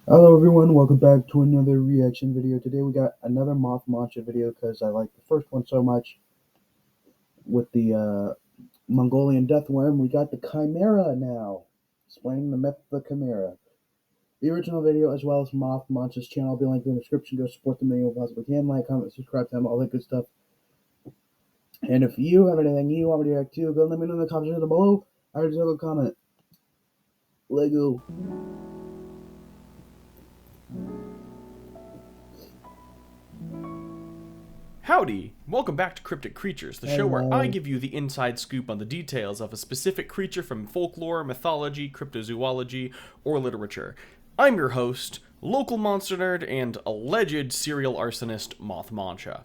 Hello everyone, welcome back to another reaction video. Today we got another Moth Mancha video because I like the first one so much with the Mongolian death worm. We got the Chimera now, explaining the myth of the Chimera. The original video as well as Moth Mancha's channel will be linked in the description. Go support them if you possibly can. Like, comment, subscribe to them, all that good stuff. And if you have anything you want me to react to, go let me know in the comments down below. I already have a comment. Lego. Howdy! Welcome back to Cryptic Creatures, the show where Hello. I give you the inside scoop on the details of a specific creature from folklore, mythology, cryptozoology, or literature. I'm your host, local monster nerd, and alleged serial arsonist Moth Mancha.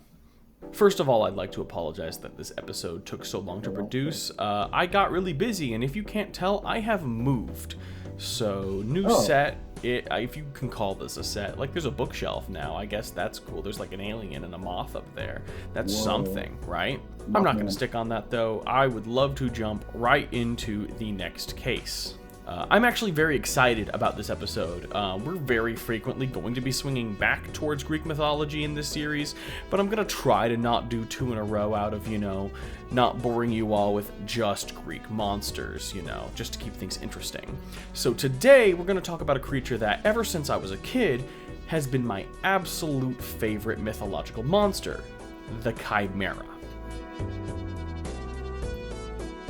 First of all, I'd like to apologize that this episode took so long to produce. I got really busy, and if you can't tell, I have moved. So, new set, if you can call this a set, like there's a bookshelf now, I guess that's cool. There's like an alien and a moth up there. That's something, right? I'm not going to stick on that though. I would love to jump right into the next case. I'm actually very excited about this episode. We're very frequently going to be swinging back towards Greek mythology in this series, but I'm going to try to not do two in a row out of, not boring you all with just Greek monsters, just to keep things interesting. So today, we're going to talk about a creature that, ever since I was a kid, has been my absolute favorite mythological monster, the Chimera.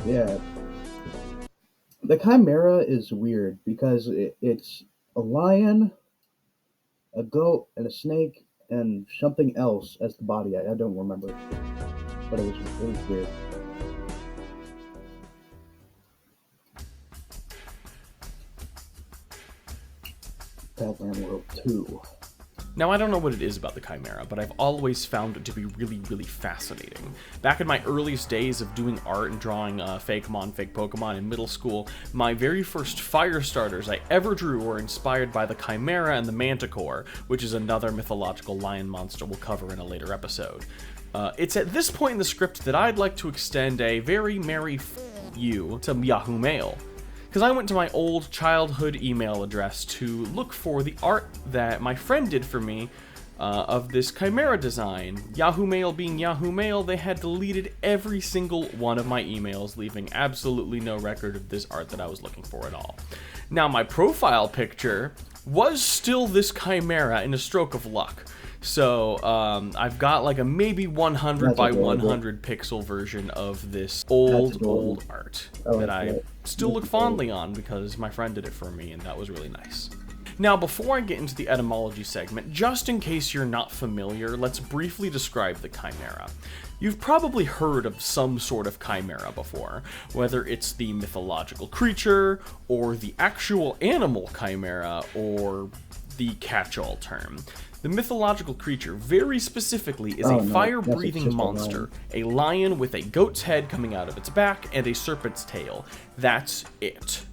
Yeah. The Chimera is weird because it's a lion, a goat, and a snake, and something else as the body. I don't remember, but it was weird. Badland World 2. Now, I don't know what it is about the Chimera, but I've always found it to be really, really fascinating. Back in my earliest days of doing art and drawing fake Pokemon in middle school, my very first fire starters I ever drew were inspired by the Chimera and the Manticore, which is another mythological lion monster we'll cover in a later episode. It's at this point in the script that I'd like to extend a very merry you to Yahoo Mail. Because I went to my old childhood email address to look for the art that my friend did for me of this Chimera design. Yahoo Mail being Yahoo Mail, they had deleted every single one of my emails, leaving absolutely no record of this art that I was looking for at all. Now, my profile picture was still this Chimera in a stroke of luck. So, I've got like a maybe 100 by 100 pixel version of this old art that I still look fondly on because my friend did it for me and that was really nice. Now, before I get into the etymology segment, just in case you're not familiar, let's briefly describe the Chimera. You've probably heard of some sort of chimera before, whether it's the mythological creature, or the actual animal chimera, or the catch-all term. The mythological creature, very specifically, is a fire-breathing monster, a lion with a goat's head coming out of its back and a serpent's tail. That's it.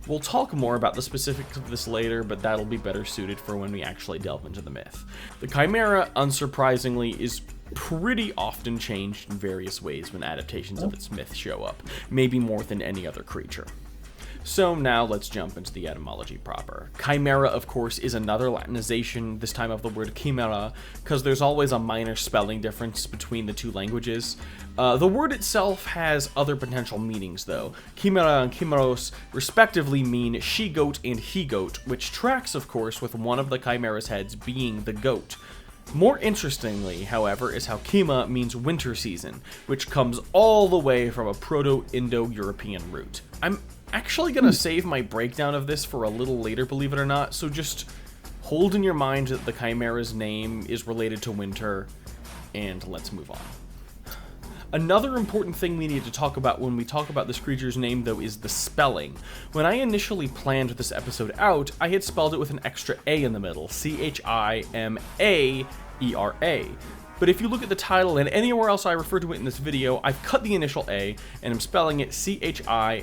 We'll talk more about the specifics of this later, but that'll be better suited for when we actually delve into the myth. The Chimera, unsurprisingly, is pretty often changed in various ways when adaptations of its myth show up, maybe more than any other creature. So now let's jump into the etymology proper. Chimera, of course, is another Latinization, this time of the word chimera, because there's always a minor spelling difference between the two languages. The word itself has other potential meanings, though. Chimera and chimeros respectively mean she-goat and he-goat, which tracks, of course, with one of the Chimera's heads being the goat. More interestingly, however, is how Chima means winter season, which comes all the way from a Proto-Indo-European root. I'm actually going to save my breakdown of this for a little later, believe it or not, so just hold in your mind that the Chimera's name is related to winter, and let's move on. Another important thing we need to talk about when we talk about this creature's name, though, is the spelling. When I initially planned this episode out, I had spelled it with an extra A in the middle, Chimera. But if you look at the title and anywhere else I refer to it in this video, I've cut the initial A and I'm spelling it Chimera.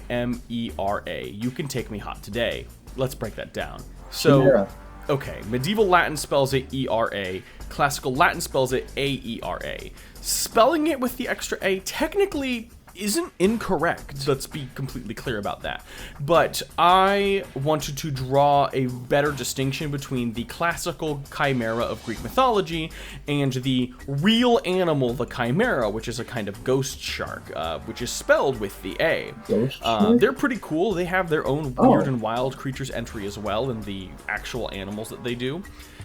You can take me hot today. Let's break that down. So, Chimera. Okay, medieval Latin spells it E-R-A, classical Latin spells it A-E-R-A. Spelling it with the extra A technically isn't incorrect. Let's be completely clear about that. But I wanted to draw a better distinction between the classical chimera of Greek mythology and the real animal, the chimera, which is a kind of ghost shark, which is spelled with the A. Ghost shark? They're pretty cool. They have their own weird and wild creatures entry as well in the actual animals that they do.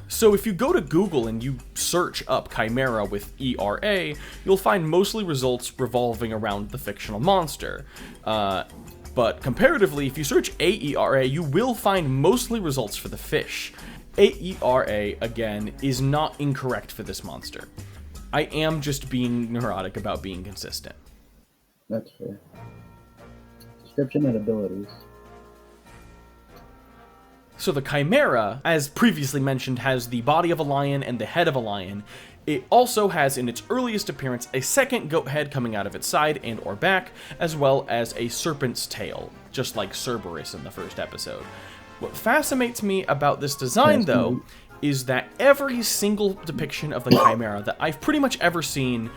So if you go to Google and you search up chimera with ERA, you'll find mostly results revolving around the fictional monster. But comparatively, if you search AERA, you will find mostly results for the fish. AERA, again, is not incorrect for this monster. I am just being neurotic about being consistent. That's fair. Description and abilities. So the chimera, as previously mentioned, has the body of a lion and the head of a lion. It also has, in its earliest appearance, a second goat head coming out of its side and or back, as well as a serpent's tail, just like Cerberus in the first episode. What fascinates me about this design, though, is that every single depiction of the chimera that I've pretty much ever seen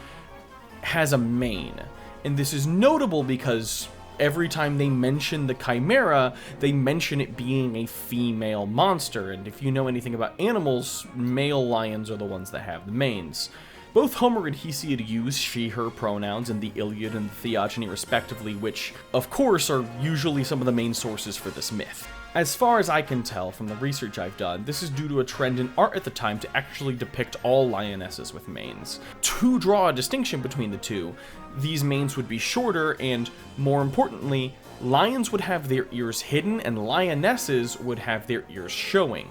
has a mane. And this is notable because every time they mention the chimera, they mention it being a female monster, and if you know anything about animals, male lions are the ones that have the manes. Both Homer and Hesiod use she/her pronouns in the Iliad and the Theogony respectively, which, of course, are usually some of the main sources for this myth. As far as I can tell from the research I've done, this is due to a trend in art at the time to actually depict all lionesses with manes. To draw a distinction between the two, these manes would be shorter and, more importantly, lions would have their ears hidden and lionesses would have their ears showing.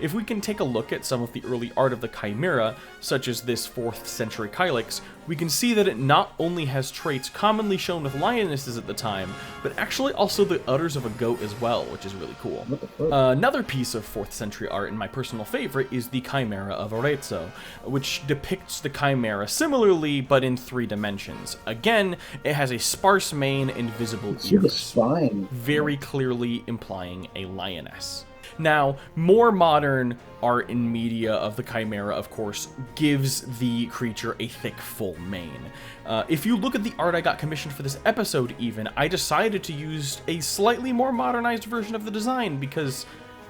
If we can take a look at some of the early art of the chimera, such as this 4th century Kylix, we can see that it not only has traits commonly shown with lionesses at the time, but actually also the udders of a goat as well, which is really cool. Another piece of 4th century art, and my personal favorite, is the Chimera of Arezzo, which depicts the chimera similarly, but in 3 dimensions. Again, it has a sparse mane and visible ears, very clearly implying a lioness. Now, more modern art and media of the chimera, of course, gives the creature a thick, full mane. If you look at the art I got commissioned for this episode even, I decided to use a slightly more modernized version of the design because,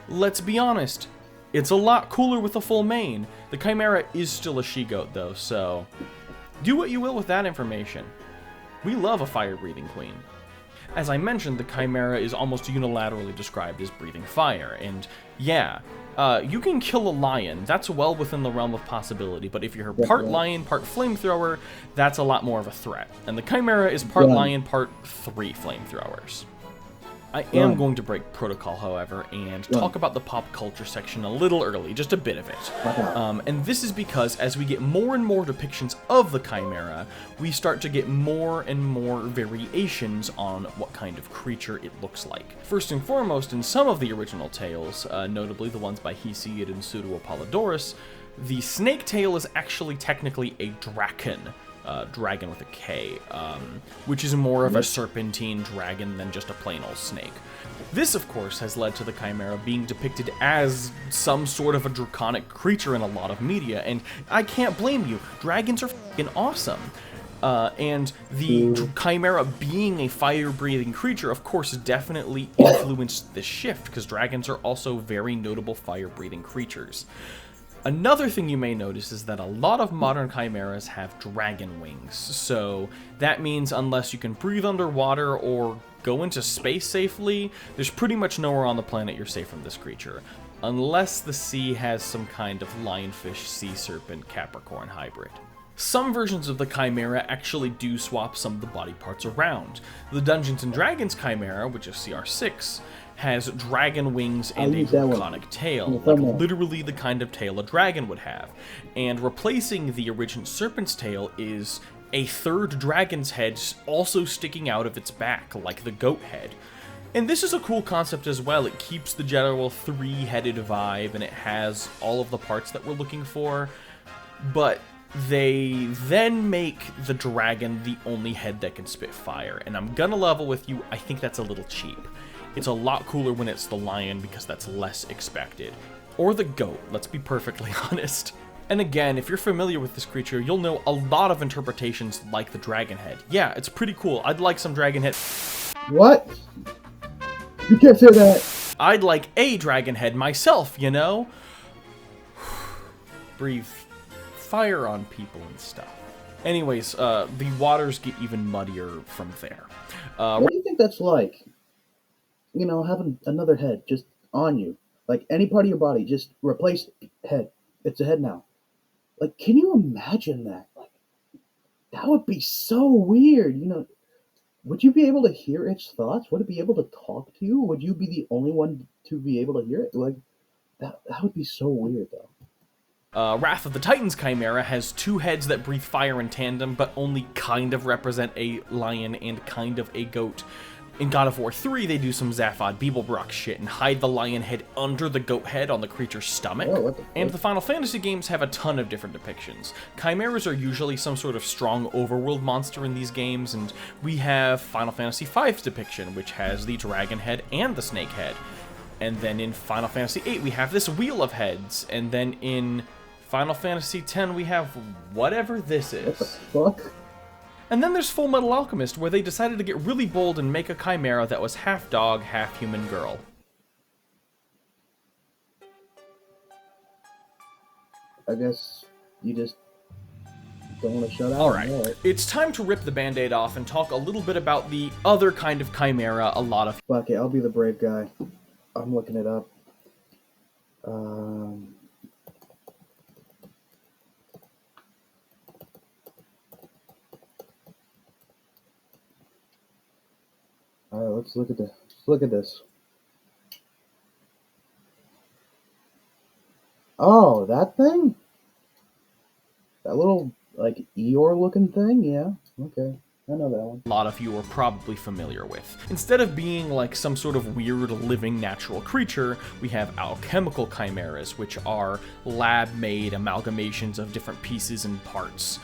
let's be honest, it's a lot cooler with a full mane. The chimera is still a she-goat though, so do what you will with that information. We love a fire-breathing queen. As I mentioned, the chimera is almost unilaterally described as breathing fire, and yeah, you can kill a lion, that's well within the realm of possibility, but if you're part lion, part flamethrower, that's a lot more of a threat. And the chimera is part lion, part 3 flamethrowers. I am going to break protocol, however, and talk about the pop culture section a little early, just a bit of it. And this is because as we get more and more depictions of the chimera, we start to get more and more variations on what kind of creature it looks like. First and foremost, in some of the original tales, notably the ones by Hesiod and Pseudo-Apollodorus, the snake tail is actually technically a draken. Dragon with a K, which is more of a serpentine dragon than just a plain old snake. This, of course, has led to the chimera being depicted as some sort of a draconic creature in a lot of media, and I can't blame you. Dragons are f***ing awesome. And the chimera being a fire-breathing creature, of course, definitely influenced this shift, because dragons are also very notable fire-breathing creatures. Another thing you may notice is that a lot of modern chimeras have dragon wings, so that means unless you can breathe underwater or go into space safely, there's pretty much nowhere on the planet you're safe from this creature, unless the sea has some kind of lionfish, sea serpent, Capricorn hybrid. Some versions of the chimera actually do swap some of the body parts around. The Dungeons & Dragons chimera, which is CR6, has dragon wings and a draconic tail, like literally the kind of tail a dragon would have. And replacing the original serpent's tail is a 3rd dragon's head also sticking out of its back, like the goat head. And this is a cool concept as well. It keeps the general 3-headed vibe, and it has all of the parts that we're looking for, but they then make the dragon the only head that can spit fire, and I'm gonna level with you, I think that's a little cheap. It's a lot cooler when it's the lion because that's less expected. Or the goat, let's be perfectly honest. And again, if you're familiar with this creature, you'll know a lot of interpretations like the dragon head. Yeah, it's pretty cool. I'd like some dragon head. What? You can't say that. I'd like a dragon head myself, you know? Breathe fire on people and stuff. Anyways, the waters get even muddier from there. What do you think that's like? You know, having another head just on you. Like any part of your body, just replace head. It's a head now. Like, can you imagine that? Like, that would be so weird. You know, would you be able to hear its thoughts? Would it be able to talk to you? Would you be the only one to be able to hear it? Like, that would be so weird, though. Wrath of the Titans Chimera has two heads that breathe fire in tandem, but only kind of represent a lion and kind of a goat. In God of War 3, they do some Zaphod Beeblebrock shit and hide the lion head under the goat head on the creature's stomach. Oh, and the Final Fantasy games have a ton of different depictions. Chimeras are usually some sort of strong overworld monster in these games, and we have Final Fantasy V's depiction, which has the dragon head and the snake head. And then in Final Fantasy VIII, we have this wheel of heads, and then in Final Fantasy X, we have whatever this is. What the fuck? And then there's Full Metal Alchemist, where they decided to get really bold and make a chimera that was half dog, half human girl. I guess you just don't want to shut out. Alright, it's time to rip the band-aid off and talk a little bit about the other kind of chimera a lot of... Fuck it, I'll be the brave guy. I'm looking it up. Alright, let's look at this. Look at this. Oh, that thing? That little, like, Eeyore-looking thing? Yeah, okay. I know that one. A lot of you are probably familiar with. Instead of being like some sort of weird living natural creature, we have alchemical chimeras, which are lab-made amalgamations of different pieces and parts.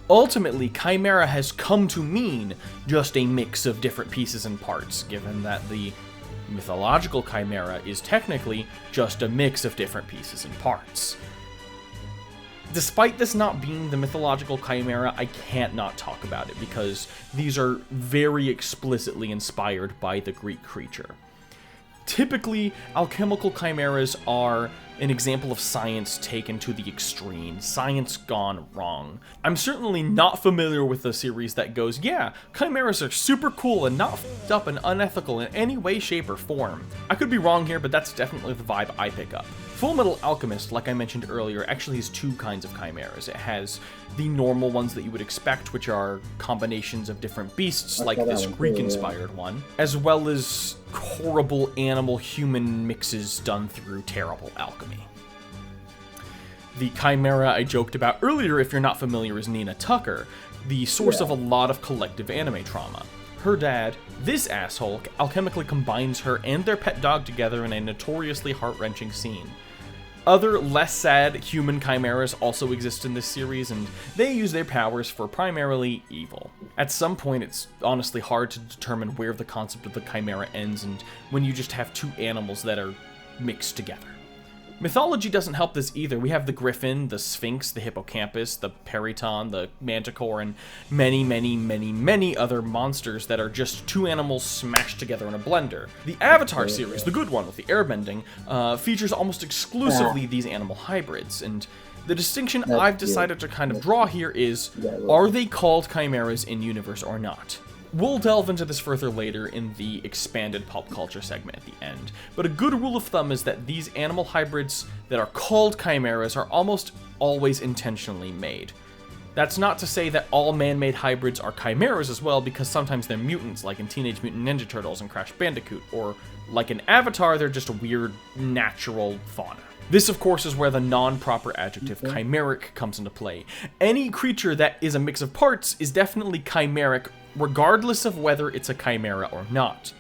Ultimately, chimera has come to mean just a mix of different pieces and parts, given that the mythological chimera is technically just a mix of different pieces and parts. Despite this not being the mythological chimera, I can't not talk about it, because these are very explicitly inspired by the Greek creature. Typically, alchemical chimeras are an example of science taken to the extreme, science gone wrong. I'm certainly not familiar with a series that goes, yeah, chimeras are super cool and not f***ed up and unethical in any way, shape, or form. I could be wrong here, but that's definitely the vibe I pick up. Full Metal Alchemist, like I mentioned earlier, actually has two kinds of chimeras. It has the normal ones that you would expect, which are combinations of different beasts, like this Greek-inspired one, as well as horrible animal-human mixes done through terrible alchemy. The chimera I joked about earlier, if you're not familiar, is Nina Tucker, the source of a lot of collective anime trauma. Her dad, this asshole, alchemically combines her and their pet dog together in a notoriously heart-wrenching scene. Other, less sad human chimeras also exist in this series, and they use their powers for primarily evil. At some point, it's honestly hard to determine where the concept of the chimera ends, and when you just have two animals that are mixed together. Mythology doesn't help this either. We have the griffin, the sphinx, the hippocampus, the periton, the manticore, and many, many, many, many other monsters that are just two animals smashed together in a blender. The Avatar series, the good one with the airbending, features almost exclusively these animal hybrids, and the distinction I've decided to kind of draw here is, are they called chimeras in universe or not? We'll delve into this further later in the expanded pop culture segment at the end, but a good rule of thumb is that these animal hybrids that are called chimeras are almost always intentionally made. That's not to say that all man-made hybrids are chimeras as well, because sometimes they're mutants, like in Teenage Mutant Ninja Turtles and Crash Bandicoot, or like in Avatar, they're just a weird, natural fauna. This, of course, is where the non-proper adjective chimeric comes into play. Any creature that is a mix of parts is definitely chimeric, regardless of whether it's a chimera or not.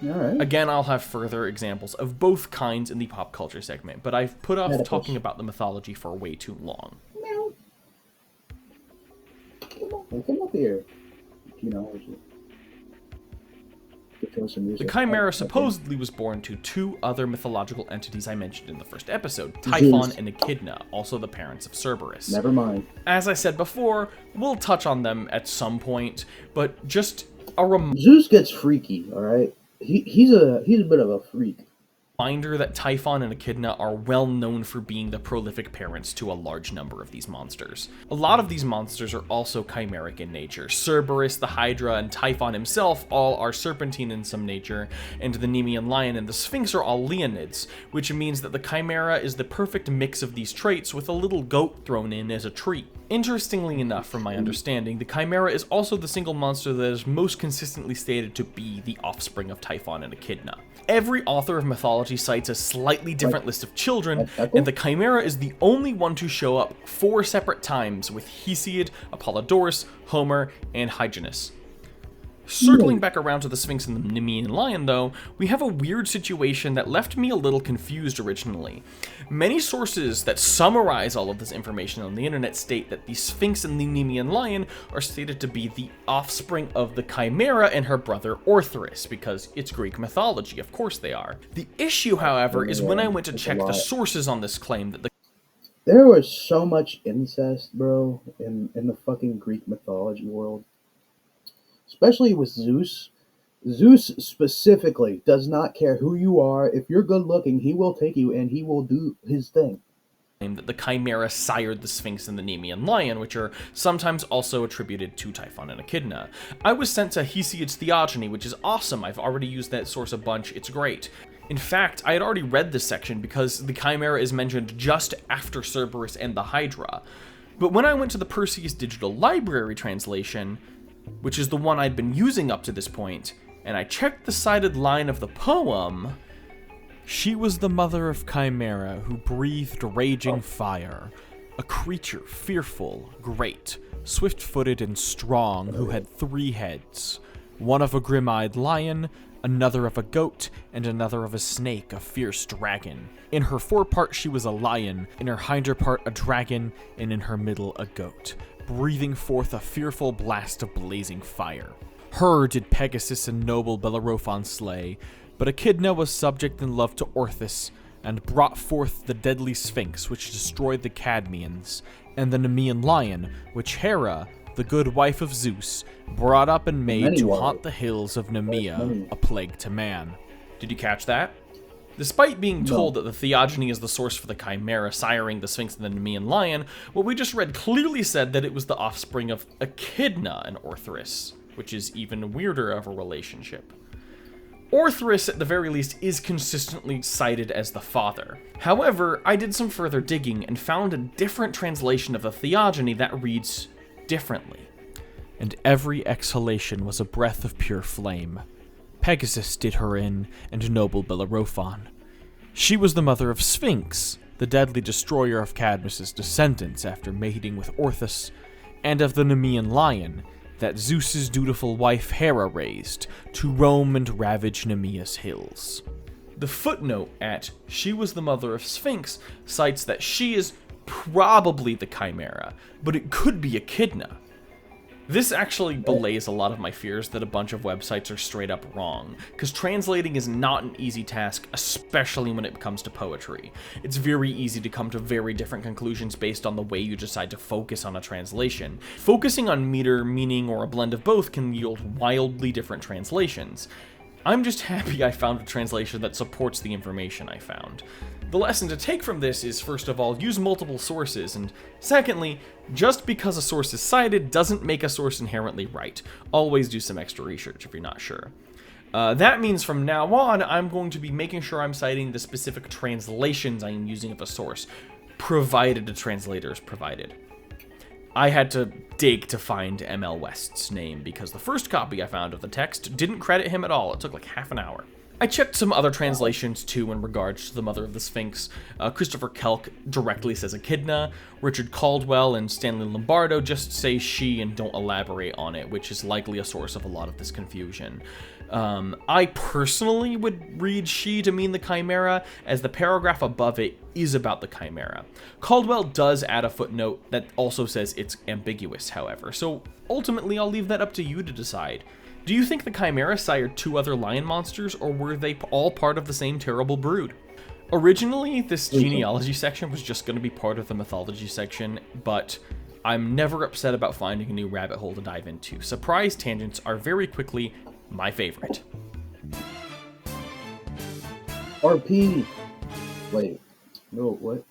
Alright. Again, I'll have further examples of both kinds in the pop culture segment, but I've put off talking about the mythology for way too long. Meow. Come up here. You know, The Chimera supposedly was born to two other mythological entities I mentioned in the first episode, Zeus. Typhon and Echidna, also the parents of Cerberus. Never mind. As I said before, we'll touch on them at some point, but just a Zeus gets freaky, alright? He's a bit of a freak. reminder that Typhon and Echidna are well known for being the prolific parents to a large number of these monsters. A lot of these monsters are also chimeric in nature. Cerberus, the Hydra, and Typhon himself all are serpentine in some nature, and the Nemean lion and the Sphinx are all leonids, which means that the Chimera is the perfect mix of these traits with a little goat thrown in as a treat. Interestingly enough, from my understanding, the Chimera is also the single monster that is most consistently stated to be the offspring of Typhon and Echidna. Every author of mythology cites a slightly different list of children, and the Chimera is the only one to show up 4 separate times with Hesiod, Apollodorus, Homer, and Hyginus. Circling back around to the Sphinx and the Nemean lion, though, we have a weird situation that left me a little confused originally. Many sources that summarize all of this information on the internet state that the Sphinx and the Nemean lion are stated to be the offspring of the Chimera and her brother Orthrus, because it's Greek mythology, of course they are. The issue, however, is when I went to check the sources on this claim that there was so much incest, bro, in the fucking Greek mythology world. Especially with Zeus. Zeus specifically does not care who you are. If you're good looking, he will take you and he will do his thing. That the Chimera sired the Sphinx and the Nemean lion, which are sometimes also attributed to Typhon and Echidna. I was sent to Hesiod's Theogony, which is awesome. I've already used that source a bunch. It's great. In fact, I had already read this section because the Chimera is mentioned just after Cerberus and the Hydra. But when I went to the Perseus Digital Library translation, which is the one I'd been using up to this point, and I checked the cited line of the poem, "She was the mother of Chimera who breathed raging fire, a creature fearful, great, swift-footed and strong, who had 3 heads, one of a grim-eyed lion, another of a goat, and another of a snake, a fierce dragon. In her forepart she was a lion, in her hinder part a dragon, and in her middle a goat, breathing forth a fearful blast of blazing fire. Her did Pegasus and noble Bellerophon slay, but Echidna was subject in love to Orthus, and brought forth the deadly Sphinx, which destroyed the Cadmeans, and the Nemean lion, which Hera, the good wife of Zeus, brought up and made to haunt the hills of Nemea, a plague to man." Did you catch that? Despite being told that the Theogony is the source for the Chimera siring the Sphinx and the Nemean lion, what we just read clearly said that it was the offspring of Echidna and Orthrus, which is even weirder of a relationship. Orthrus, at the very least, is consistently cited as the father. However, I did some further digging and found a different translation of the Theogony that reads differently. "And every exhalation was a breath of pure flame. Pegasus did her in, and noble Bellerophon. She was the mother of Sphinx, the deadly destroyer of Cadmus' descendants after mating with Orthus, and of the Nemean lion, that Zeus's dutiful wife Hera raised, to roam and ravage Nemea's hills." The footnote at "she was the mother of Sphinx" cites that she is probably the Chimera, but it could be Echidna. This actually belays a lot of my fears that a bunch of websites are straight up wrong, because translating is not an easy task, especially when it comes to poetry. It's very easy to come to very different conclusions based on the way you decide to focus on a translation. Focusing on meter, meaning, or a blend of both can yield wildly different translations. I'm just happy I found a translation that supports the information I found. The lesson to take from this is, first of all, use multiple sources, and secondly, just because a source is cited doesn't make a source inherently right. Always do some extra research if you're not sure. That means from now on, I'm going to be making sure I'm citing the specific translations I am using of a source, provided a translator is provided. I had to dig to find ML West's name because the first copy I found of the text didn't credit him at all. It took like half an hour. I checked some other translations too in regards to the mother of the Sphinx. Christopher Kelk directly says Echidna. Richard Caldwell and Stanley Lombardo just say she and don't elaborate on it, which is likely a source of a lot of this confusion. I personally would read she to mean the Chimera, as the paragraph above it is about the Chimera. Caldwell does add a footnote that also says it's ambiguous, however, so ultimately I'll leave that up to you to decide. Do you think the Chimera sired 2 other lion monsters, or were they all part of the same terrible brood? Originally, this genealogy section was just going to be part of the mythology section, but I'm never upset about finding a new rabbit hole to dive into. Surprise tangents are very quickly my favorite. RP! Wait. No, what?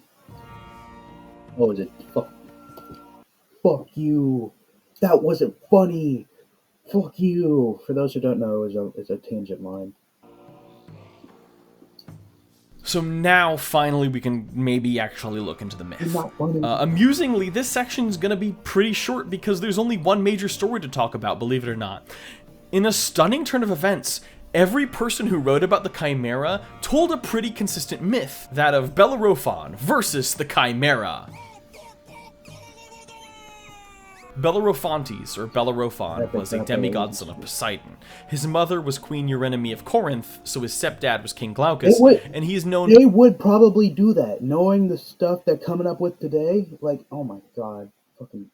Oh, is it? Fuck you! That wasn't funny! Fuck you! For those who don't know, it's a tangent line. So now, finally, we can maybe actually look into the myth. Not funny. Amusingly, this section's gonna be pretty short because there's only one major story to talk about, believe it or not. In a stunning turn of events, every person who wrote about the Chimera told a pretty consistent myth, that of Bellerophon versus the Chimera. Bellerophontes, or Bellerophon, was a demigod son of Poseidon. His mother was Queen Eurynome of Corinth, so his stepdad was King Glaucus, and he is known... They would probably do that, knowing the stuff they're coming up with today. Like, oh my god, fucking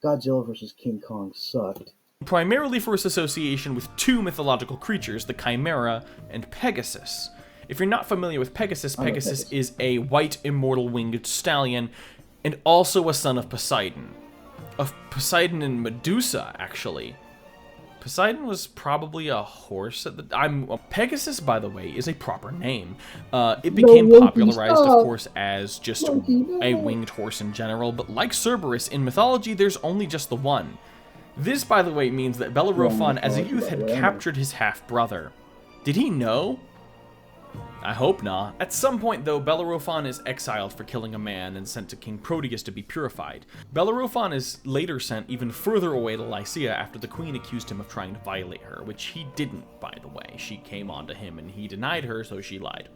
Godzilla vs. King Kong sucked. Primarily for his association with 2 mythological creatures, the Chimera and Pegasus. If you're not familiar with Pegasus, Pegasus is a white immortal winged stallion, and also a son of Poseidon. Of Poseidon and Medusa, actually. Poseidon was probably a horse at the... Pegasus, by the way, is a proper name. It became popularized, of course, as just a winged horse in general, but like Cerberus, in mythology, there's only just the one. This, by the way, means that Bellerophon, as a youth, had captured his half-brother. Did he know? I hope not. At some point, though, Bellerophon is exiled for killing a man and sent to King Proteus to be purified. Bellerophon is later sent even further away to Lycia after the queen accused him of trying to violate her, which he didn't, by the way. She came on to him and he denied her, so she lied.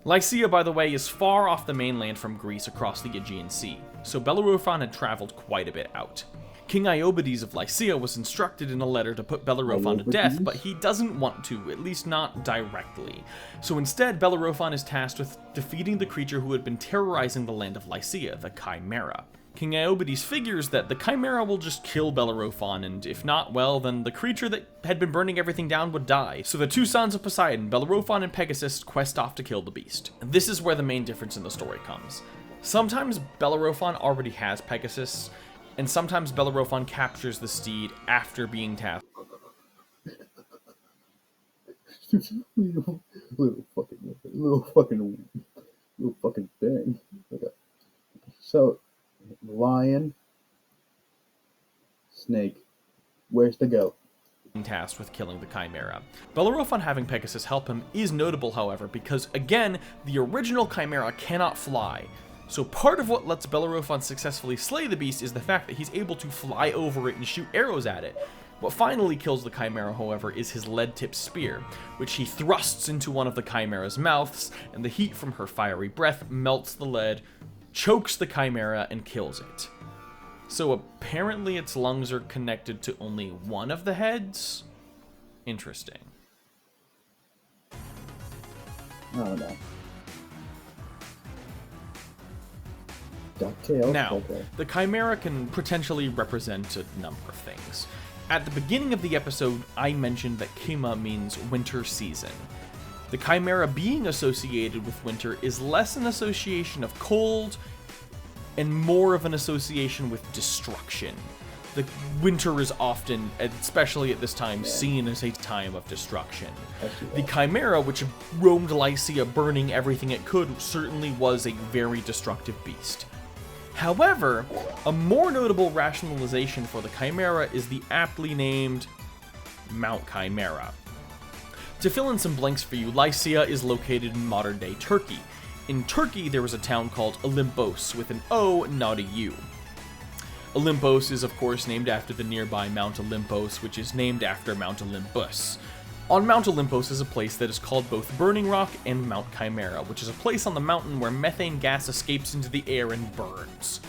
Lycia, by the way, is far off the mainland from Greece across the Aegean Sea, so Bellerophon had traveled quite a bit out. King Iobates of Lycia was instructed in a letter to put Bellerophon to death, but he doesn't want to, at least not directly. So instead, Bellerophon is tasked with defeating the creature who had been terrorizing the land of Lycia, the Chimera. King Iobates figures that the Chimera will just kill Bellerophon, and if not, well, then the creature that had been burning everything down would die. So the 2 sons of Poseidon, Bellerophon and Pegasus, quest off to kill the beast. This is where the main difference in the story comes. Sometimes Bellerophon already has Pegasus, and sometimes Bellerophon captures the steed after being tasked. little fucking thing. Okay. So, lion, snake. Where's the goat? Tasked with killing the Chimera. Bellerophon having Pegasus help him is notable, however, because again, the original Chimera cannot fly. So part of what lets Bellerophon successfully slay the beast is the fact that he's able to fly over it and shoot arrows at it. What finally kills the Chimera, however, is his lead-tipped spear, which he thrusts into one of the Chimera's mouths, and the heat from her fiery breath melts the lead, chokes the Chimera, and kills it. So apparently its lungs are connected to only one of the heads? Interesting. Oh no. Now, the Chimera can potentially represent a number of things. At the beginning of the episode, I mentioned that Chima means winter season. The Chimera being associated with winter is less an association of cold and more of an association with destruction. The winter is often, especially at this time, seen as a time of destruction. The Chimera, which roamed Lycia burning everything it could, certainly was a very destructive beast. However, a more notable rationalization for the Chimera is the aptly named Mount Chimera. To fill in some blanks for you, Lycia is located in modern-day Turkey. In Turkey, there was a town called Olympos, with an O, not a U. Olympos is, of course, named after the nearby Mount Olympos, which is named after Mount Olympus. On Mount Olympos is a place that is called both Burning Rock and Mount Chimera, which is a place on the mountain where methane gas escapes into the air and burns.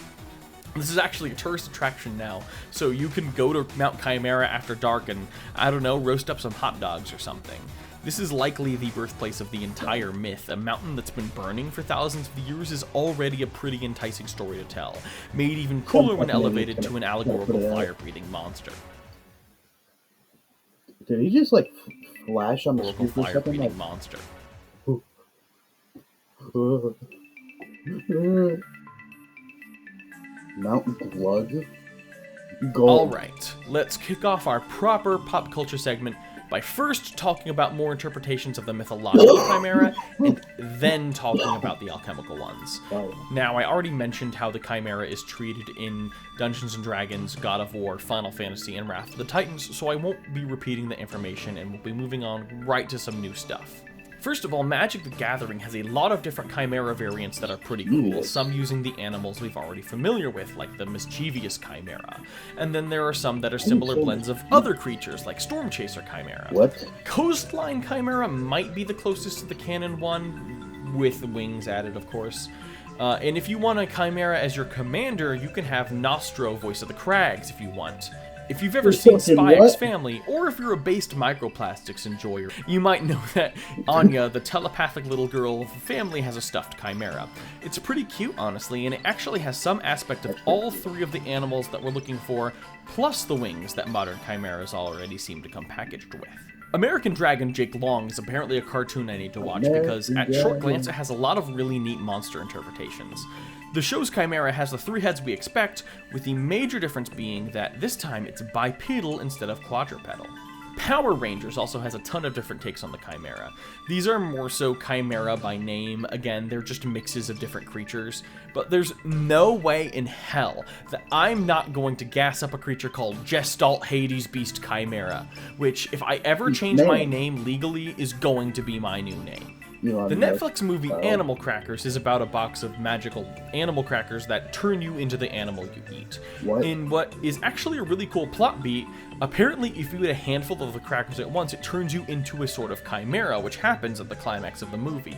This is actually a tourist attraction now, so you can go to Mount Chimera after dark and, I don't know, roast up some hot dogs or something. This is likely the birthplace of the entire myth. A mountain that's been burning for thousands of years is already a pretty enticing story to tell, made even cooler when elevated to an allegorical fire-breathing monster. Did he just like flash on the Oracle screen for a second? fire-breathing monster. Mountain Blood? Gold. Alright, let's kick off our proper pop culture segment by first talking about more interpretations of the mythological chimera, and then talking about the alchemical ones. Now, I already mentioned how the chimera is treated in Dungeons & Dragons, God of War, Final Fantasy, and Wrath of the Titans, so I won't be repeating the information, and we'll be moving on right to some new stuff. First of all, Magic the Gathering has a lot of different chimera variants that are pretty cool, some using the animals we've already familiar with, like the mischievous chimera. And then there are some that are similar blends of other creatures, like Storm Chaser Chimera. What? Coastline Chimera might be the closest to the canon one, with wings added, of course. And if you want a chimera as your commander, you can have Nostro, Voice of the Crags, if you want. If you've ever seen Spy X Family, or if you're a based microplastics enjoyer, you might know that Anya, the telepathic little girl of the family, has a stuffed chimera. It's pretty cute, honestly, and it actually has some aspect of all three of the animals that we're looking for, plus the wings that modern chimeras already seem to come packaged with. American Dragon Jake Long is apparently a cartoon I need to watch because at short glance it has a lot of really neat monster interpretations. The show's chimera has the 3 heads we expect, with the major difference being that this time it's bipedal instead of quadrupedal. Power Rangers also has a ton of different takes on the chimera. These are more so chimera by name, again, they're just mixes of different creatures, but there's no way in hell that I'm not going to gas up a creature called Gestalt Hades Beast Chimera, which, if I ever change my name legally, is going to be my new name. The Netflix movie Animal Crackers is about a box of magical animal crackers that turn you into the animal you eat. In what is actually a really cool plot beat, apparently if you eat a handful of the crackers at once, it turns you into a sort of chimera, which happens at the climax of the movie.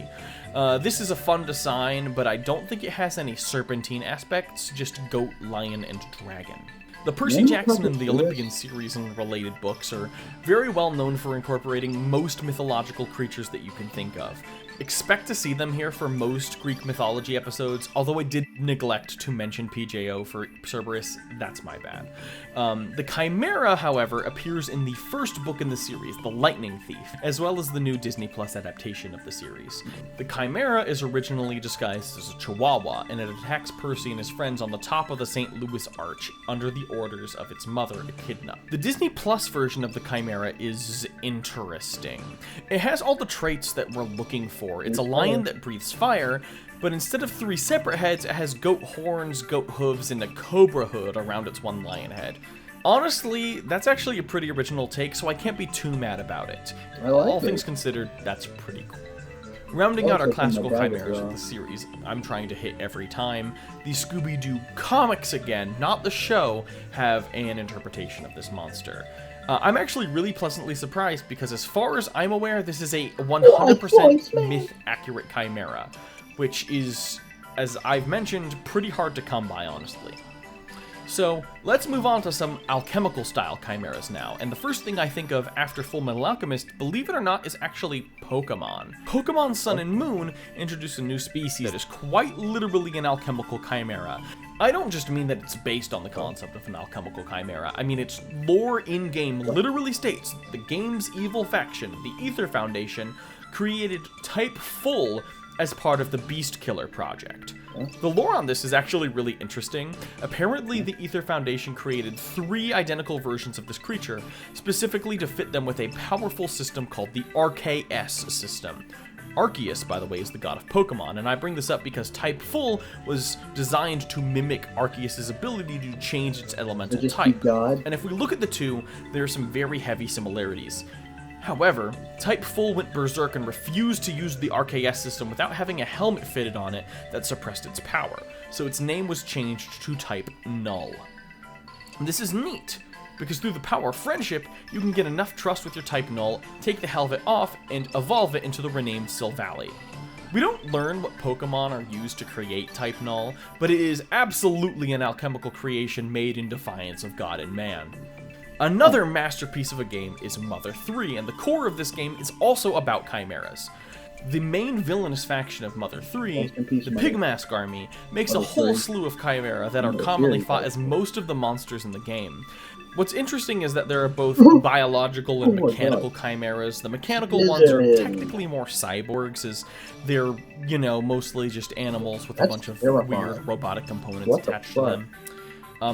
This is a fun design, but I don't think it has any serpentine aspects, just goat, lion, and dragon. The Percy Jackson and the Olympian series and related books are very well known for incorporating most mythological creatures that you can think of. Expect to see them here for most Greek mythology episodes, although I did neglect to mention PJO for Cerberus, that's my bad. The Chimera, however, appears in the first book in the series, The Lightning Thief, as well as the new Disney Plus adaptation of the series. The Chimera is originally disguised as a chihuahua, and it attacks Percy and his friends on the top of the St. Louis Arch, under the orders of its mother, Echidna. The Disney Plus version of the Chimera is interesting. It has all the traits that we're looking for. It's a lion that breathes fire, but instead of 3 separate heads, it has goat horns, goat hooves, and a cobra hood around its one lion head. Honestly, that's actually a pretty original take, so I can't be too mad about it. All things considered, that's pretty cool. Rounding out our classical chimeras of the series, I'm trying to hit every time, the Scooby-Doo comics again, not the show, have an interpretation of this monster. I'm actually really pleasantly surprised because as far as I'm aware, this is a 100% myth-accurate chimera, which is, as I've mentioned, pretty hard to come by, honestly. So, let's move on to some alchemical-style chimeras now, and the first thing I think of after Fullmetal Alchemist, believe it or not, is actually Pokemon. Pokemon Sun and Moon introduced a new species that is quite literally an alchemical chimera. I don't just mean that it's based on the concept of an alchemical chimera, I mean its lore in-game literally states that the game's evil faction, the Aether Foundation, created Type Full as part of the Beast Killer project. The lore on this is actually really interesting. Apparently, the Aether Foundation created 3 identical versions of this creature, specifically to fit them with a powerful system called the RKS system. Arceus, by the way, is the god of Pokemon, and I bring this up because Type Full was designed to mimic Arceus' ability to change its elemental type. And if we look at the two, there are some very heavy similarities. However, Type Full went berserk and refused to use the RKS system without having a helmet fitted on it that suppressed its power, so its name was changed to Type Null. And this is neat, because through the power of friendship, you can get enough trust with your Type Null, take the helmet off, and evolve it into the renamed Silvally. We don't learn what Pokemon are used to create Type Null, but it is absolutely an alchemical creation made in defiance of God and man. Another masterpiece of a game is Mother 3, and the core of this game is also about chimeras. The main villainous faction of Mother 3, the Pigmask Army, makes a whole slew of chimera that are commonly fought as most of the monsters in the game. What's interesting is that there are both biological and Oh my mechanical God. chimeras. The mechanical ones are Slytherin. technically more cyborgs, as they're, you know, mostly just animals with a That's bunch of terrifying. weird robotic components What the attached to fuck? them.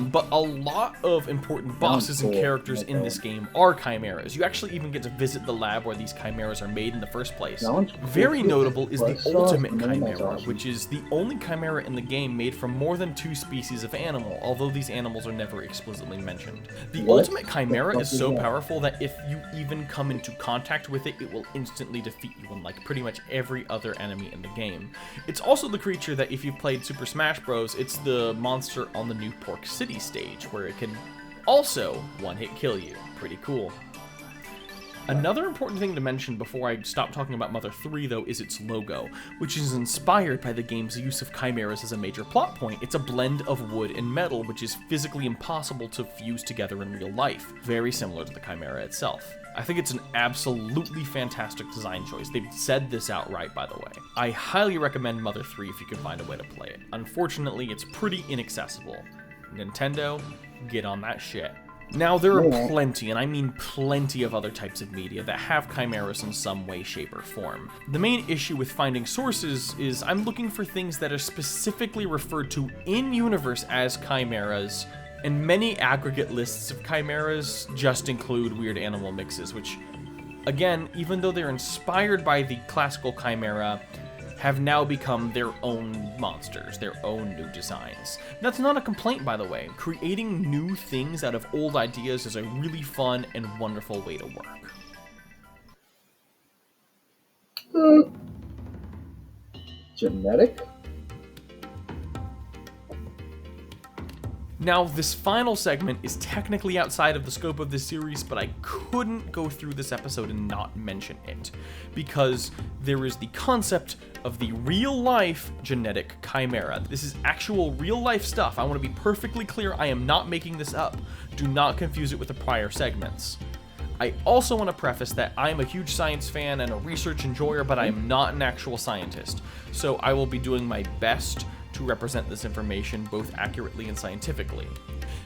But a lot of important bosses and cool. characters in this game are chimeras. You actually even get to visit the lab where these chimeras are made in the first place. That one's cool Very too. notable is the That's ultimate awesome, man, that's chimera, awesome. which is the only chimera in the game made from more than 2 species of animal, although these animals are never explicitly mentioned. The What? ultimate chimera The is fuck so is that? powerful that if you even come into contact with it, it will instantly defeat you, unlike pretty much every other enemy in the game. It's also the creature that, if you've played Super Smash Bros., it's the monster on the New Pork City stage, where it can also one-hit kill you. Pretty cool. Another important thing to mention before I stop talking about Mother 3, though, is its logo, which is inspired by the game's use of chimeras as a major plot point. It's a blend of wood and metal, which is physically impossible to fuse together in real life, very similar to the chimera itself. I think it's an absolutely fantastic design choice. They've said this outright, by the way. I highly recommend Mother 3 if you can find a way to play it. Unfortunately, it's pretty inaccessible. Nintendo, get on that shit. Now, there are plenty, and I mean plenty, of other types of media that have chimeras in some way, shape, or form. The main issue with finding sources is I'm looking for things that are specifically referred to in-universe as chimeras, and many aggregate lists of chimeras just include weird animal mixes, which, again, even though they're inspired by the classical chimera, have now become their own monsters, their own new designs. That's not a complaint, by the way. Creating new things out of old ideas is a really fun and wonderful way to work. Genetic? Now, this final segment is technically outside of the scope of this series, but I couldn't go through this episode and not mention it, because there is the concept of the real-life genetic chimera. This is actual real-life stuff. I want to be perfectly clear, I am not making this up. Do not confuse it with the prior segments. I also want to preface that I am a huge science fan and a research enjoyer, but I am not an actual scientist, so I will be doing my best to represent this information both accurately and scientifically.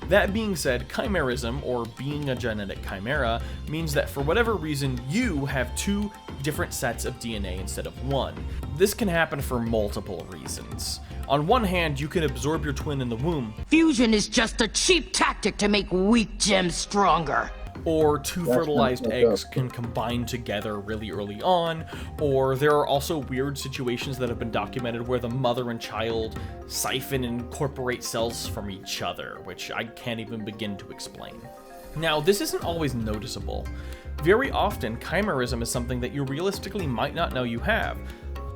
That being said, chimerism, or being a genetic chimera, means that for whatever reason, you have 2 different sets of DNA instead of 1. This can happen for multiple reasons. On one hand, you can absorb your twin in the womb, Fusion is just a cheap tactic to make weak gems stronger. or 2 That's fertilized kinda fucked eggs up. can combine together really early on, or there are also weird situations that have been documented where the mother and child siphon and incorporate cells from each other, which I can't even begin to explain. Now, this isn't always noticeable. Very often, chimerism is something that you realistically might not know you have.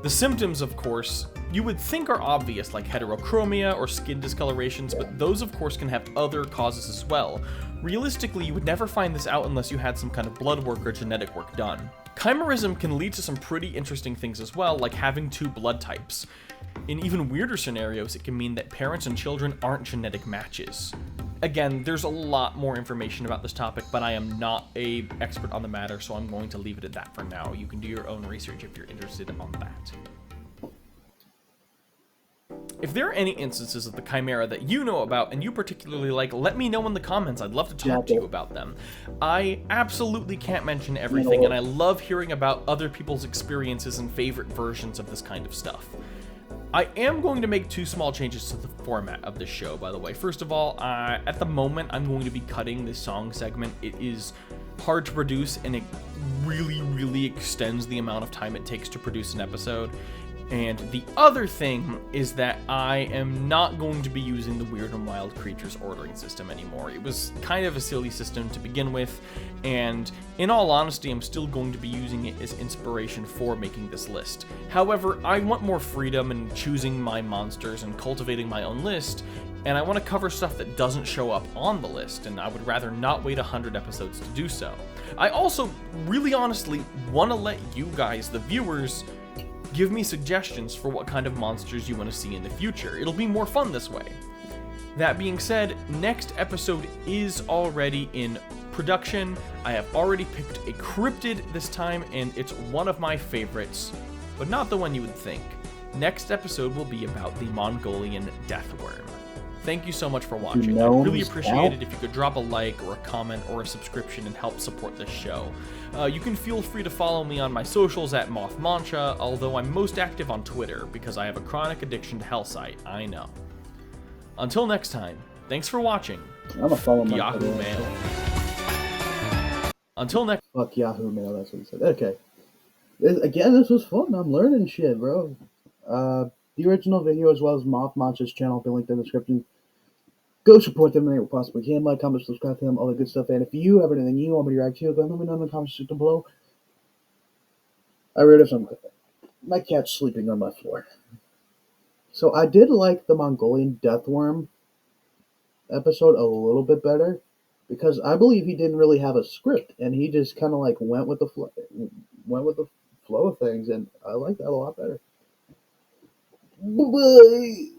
The symptoms, of course, you would think are obvious, like heterochromia or skin discolorations, but those, of course, can have other causes as well. Realistically, you would never find this out unless you had some kind of blood work or genetic work done. Chimerism can lead to some pretty interesting things as well, like having 2 blood types. In even weirder scenarios, it can mean that parents and children aren't genetic matches. Again, there's a lot more information about this topic, but I am not an expert on the matter, so I'm going to leave it at that for now. You can do your own research if you're interested on that. If there are any instances of the chimera that you know about and you particularly like, let me know in the comments. I'd love to talk to you about them. I absolutely can't mention everything, and I love hearing about other people's experiences and favorite versions of this kind of stuff. I am going to make 2 small changes to the format of this show, by the way. First of all, at the moment, I'm going to be cutting this song segment. It is hard to produce, and it really extends the amount of time it takes to produce an episode. And the other thing is that I am not going to be using the Weird and Wild Creatures ordering system anymore. It was kind of a silly system to begin with, and in all honesty, I'm still going to be using it as inspiration for making this list. However, I want more freedom in choosing my monsters and cultivating my own list, and I want to cover stuff that doesn't show up on the list, and I would rather not wait 100 episodes to do so. I also, really honestly, want to let you guys, the viewers, give me suggestions for what kind of monsters you want to see in the future. It'll be more fun this way. That being said, next episode is already in production. I have already picked a cryptid this time, and it's one of my favorites, but not the one you would think. Next episode will be about the Mongolian deathworm. Thank you so much for watching. I'd really appreciate it if you could drop a like or a comment or a subscription and help support this show. You can feel free to follow me on my socials at MothMancha, although I'm most active on Twitter because I have a chronic addiction to Hellsite, I know. Until next time, thanks for watching. I'm gonna follow my Yahoo Mail. Until next. Fuck Yahoo Mail. That's what he said. Okay. This was fun. I'm learning shit, bro. The original video as well as Moth Mancha's channel will be linked in the description. Go support them any way possibly can. Like, comment, subscribe to them, all that good stuff. And if you have anything you want me to react to, go let me know in the comment section below. I read it something. My cat's sleeping on my floor. So I did like the Mongolian Deathworm episode a little bit better because I believe he didn't really have a script and he just kind of like went with the flow of things, and I like that a lot better. Bye-bye.